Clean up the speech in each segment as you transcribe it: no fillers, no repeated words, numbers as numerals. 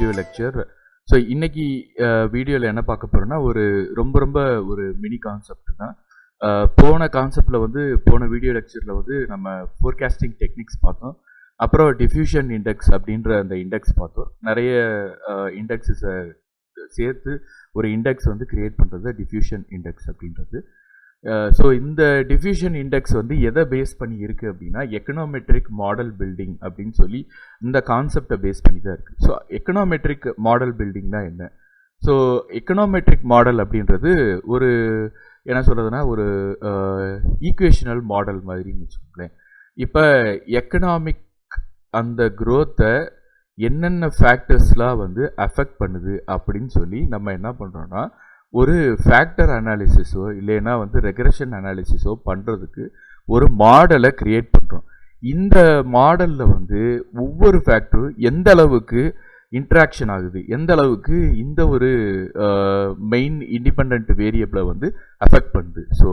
Video lecture. So இன்னைக்கு வீடியோவில் என்ன பார்க்க போகிறோன்னா ரொம்ப ஒரு மினி கான்செப்ட் தான். போன கான்செப்டில் போன வீடியோ லெக்சரில் நம்ம ஃபோர்காஸ்டிங் டெக்னிக்ஸ் பார்த்தோம். அப்புறம் டிஃப்யூஷன் இண்டெக்ஸ் அப்படின்ற அந்த இண்டெக்ஸ் பார்த்தோம். நிறைய இண்டெக்ஸஸை சேர்த்து ஒரு இண்டெக்ஸ் கிரியேட் பண்ணுறது டிஃப்யூஷன் இண்டெக்ஸ் அப்படின்றது. ஸோ இந்த டிஃப்யூஷன் இண்டெக்ஸ் எதை பேஸ் பண்ணி இருக்குது அப்படின்னா எக்கனாமெட்ரிக் மாடல் பில்டிங் அப்படின்னு சொல்லி இந்த கான்செப்டை பேஸ் பண்ணி தான் இருக்குது. ஸோ எக்கனாமெட்ரிக் மாடல் பில்டிங் தான் என்ன? ஸோ எக்கனாமெட்ரிக் மாடல் அப்படின்றது ஒரு என்ன சொல்கிறதுனா ஒரு ஈக்குவேஷனல் மாடல் மாதிரின்னு வச்சுக்கோங்களேன். இப்போ எக்கனாமிக் அந்த க்ரோத்தை என்னென்ன ஃபேக்டர்ஸ்லாம் அஃபெக்ட் பண்ணுது அப்படின்னு சொல்லி நம்ம என்ன பண்ணுறோன்னா ஒரு ஃபேக்டர் அனாலிசிஸோ இல்லைன்னா ரெக்ரெஷன் அனாலிசிஸோ பண்ணுறதுக்கு ஒரு மாடலை க்ரியேட் பண்ணுறோம். இந்த மாடலில் ஒவ்வொரு ஃபேக்டரும் எந்த அளவுக்கு இன்ட்ராக்ஷன் ஆகுது, எந்த அளவுக்கு இந்த ஒரு மெயின் இண்டிபெண்ட் வேரியபிளை அஃபெக்ட் பண்ணுது. So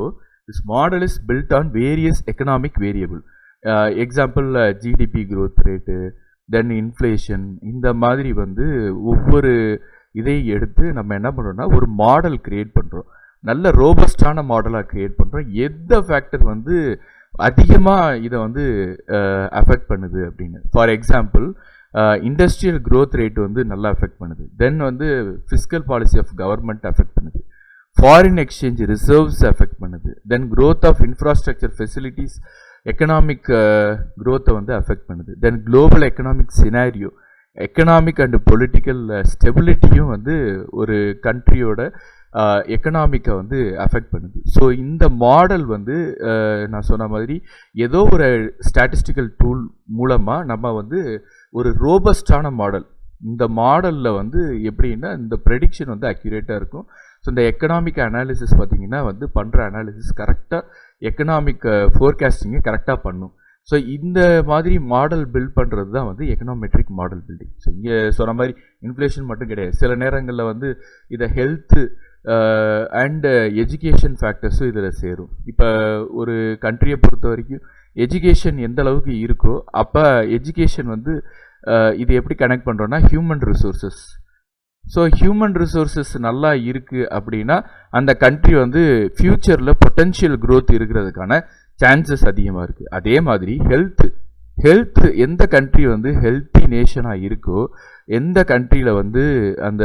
this model is built on various economic variable. Example GDP growth rate, then inflation, இந்த மாதிரி ஒவ்வொரு இதை எடுத்து நம்ம என்ன பண்ணுறோம்னா ஒரு மாடல் க்ரியேட் பண்ணுறோம். நல்ல ரோபஸ்டான மாடலாக க்ரியேட் பண்ணுறோம். எந்த ஃபேக்டர் அதிகமாக இதை அஃபெக்ட் பண்ணுது அப்படின்னு. For example industrial growth rate நல்லா அஃபெக்ட் பண்ணுது. Then fiscal policy of government affect பண்ணுது. ஃபாரின் எக்ஸ்சேஞ்ச் ரிசர்வ்ஸ் அஃபெக்ட் பண்ணுது. Then growth of infrastructure facilities economic க்ரோத்தை அஃபெக்ட் பண்ணுது. Then global economic scenario, economic and political ஸ்டெபிலிட்டியும் ஒரு கண்ட்ரியோட எக்கனாமிக்கை அஃபெக்ட் பண்ணுது. ஸோ இந்த மாடல் நான் சொன்ன மாதிரி ஏதோ ஒரு ஸ்டாட்டிஸ்டிக்கல் டூல் மூலமாக நம்ம ஒரு ரோபஸ்டான மாடல், இந்த மாடலில் எப்படின்னா இந்த ப்ரெடிக்ஷன் அக்யூரேட்டாக இருக்கும். ஸோ இந்த எக்கனாமிக் அனாலிசிஸ் பார்த்திங்கன்னா பண்ணுற அனாலிசிஸ் கரெக்டாக எக்கனாமிக் ஃபோர்காஸ்டிங்கை கரெக்டாக பண்ணும். ஸோ இந்த மாதிரி மாடல் பில்ட் பண்ணுறது தான் எக்கனாமெட்ரிக் மாடல் பில்டிங். ஸோ இங்கே சொன்ன மாதிரி இன்ஃப்ளேஷன் மட்டும் கிடையாது. சில நேரங்களில் இதை ஹெல்த்து அண்டு எஜுகேஷன் ஃபேக்டர்ஸும் இதில் சேரும். இப்போ ஒரு கண்ட்ரியை பொறுத்த வரைக்கும் எஜுகேஷன் எந்த அளவுக்கு இருக்கோ அப்போ எஜுகேஷன் இது எப்படி கனெக்ட் பண்ணுறோன்னா human resources. So human resources நல்லா இருக்குது அப்படின்னா அந்த கண்ட்ரி ஃப்யூச்சரில் பொட்டென்ஷியல் க்ரோத் இருக்கிறதுக்கான சான்சஸ் அதிகமாக இருக்குது. அதே மாதிரி ஹெல்த்து எந்த கண்ட்ரி ஹெல்த்தி நேஷனாக இருக்கோ, எந்த கண்ட்ரியில் அந்த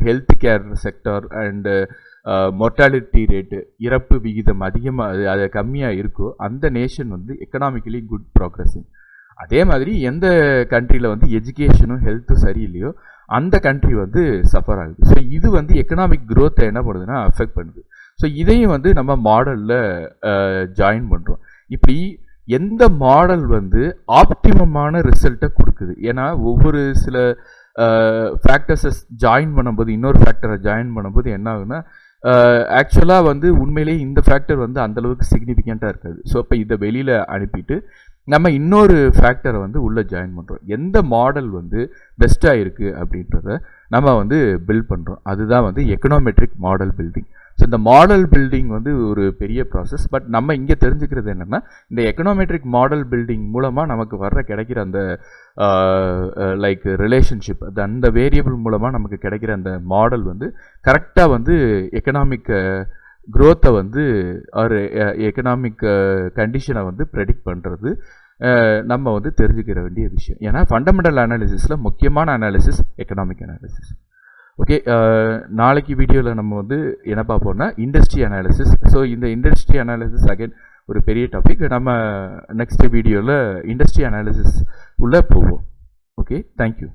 health care sector and mortality rate, இறப்பு விகிதம் அதிகமாக அது கம்மியாக இருக்கோ அந்த நேஷன் எக்கனாமிக்கலி குட் ப்ராக்ரஸிங். அதே மாதிரி எந்த கண்ட்ரியில் எஜுகேஷனும் ஹெல்த்தும் சரியில்லையோ அந்த கண்ட்ரி சஃபர் ஆகுது. ஸோ இது எக்கனாமிக் க்ரோத்தை என்ன பண்ணுதுன்னா அஃபெக்ட் பண்ணுது. ஸோ இதையும் நம்ம மாடலில் ஜாயின் பண்ணுறோம். இப்படி எந்த மாடல் ஆப்டிமமான ரிசல்ட்டை கொடுக்குது. ஏன்னா ஒவ்வொரு சில ஃபேக்டர்ஸை ஜாயின் பண்ணும்போது இன்னொரு ஃபேக்டரை ஜாயின் பண்ணும்போது என்ன ஆகுதுன்னா ஆக்சுவலாக உண்மையிலேயே இந்த ஃபேக்டர் அந்தளவுக்கு சிக்னிஃபிகண்ட்டாக இருக்காது. ஸோ அப்போ இதை வெளியில் அனுப்பிட்டு நம்ம இன்னொரு ஃபேக்டரை உள்ளே ஜாயின் பண்ணுறோம். எந்த மாடல் பெஸ்ட்டாக இருக்குது அப்படின்றத நம்ம பில்ட் பண்ணுறோம். அதுதான் எக்கனாமெட்ரிக் மாடல் பில்டிங். ஸோ இந்த மாடல் பில்டிங் ஒரு பெரிய ப்ராசஸ். பட் நம்ம இங்கே தெரிஞ்சுக்கிறது என்னென்னா இந்த எக்கனாமெட்ரிக் மாடல் பில்டிங் மூலமாக நமக்கு கிடைக்கிற அந்த லைக் ரிலேஷன்ஷிப், அந்த வேரியபிள் மூலமாக நமக்கு கிடைக்கிற அந்த மாடல் கரெக்டாக எக்கனாமிக் க்ரோத்தை ஒரு எக்கனாமிக் கண்டிஷனை ப்ரெடிக்ட் பண்ணுறது நம்ம தெரிஞ்சுக்கிற வேண்டிய விஷயம். ஏன்னா ஃபண்டமெண்டல் அனாலிசிஸில் முக்கியமான அனாலிசிஸ் எக்கனாமிக் அனாலிசிஸ். ஓகே, நாளைக்கு வீடியோவில் நம்ம என்ன பார்ப்போம்னா இண்டஸ்ட்ரி அனாலிசிஸ். ஸோ இந்த இண்டஸ்ட்ரி அனாலிசிஸ் அகைன் ஒரு பெரிய டாபிக். நம்ம நெக்ஸ்ட் வீடியோவில் இண்டஸ்ட்ரி அனாலிசிஸ் உள்ளே போவோம். Okay, thank you.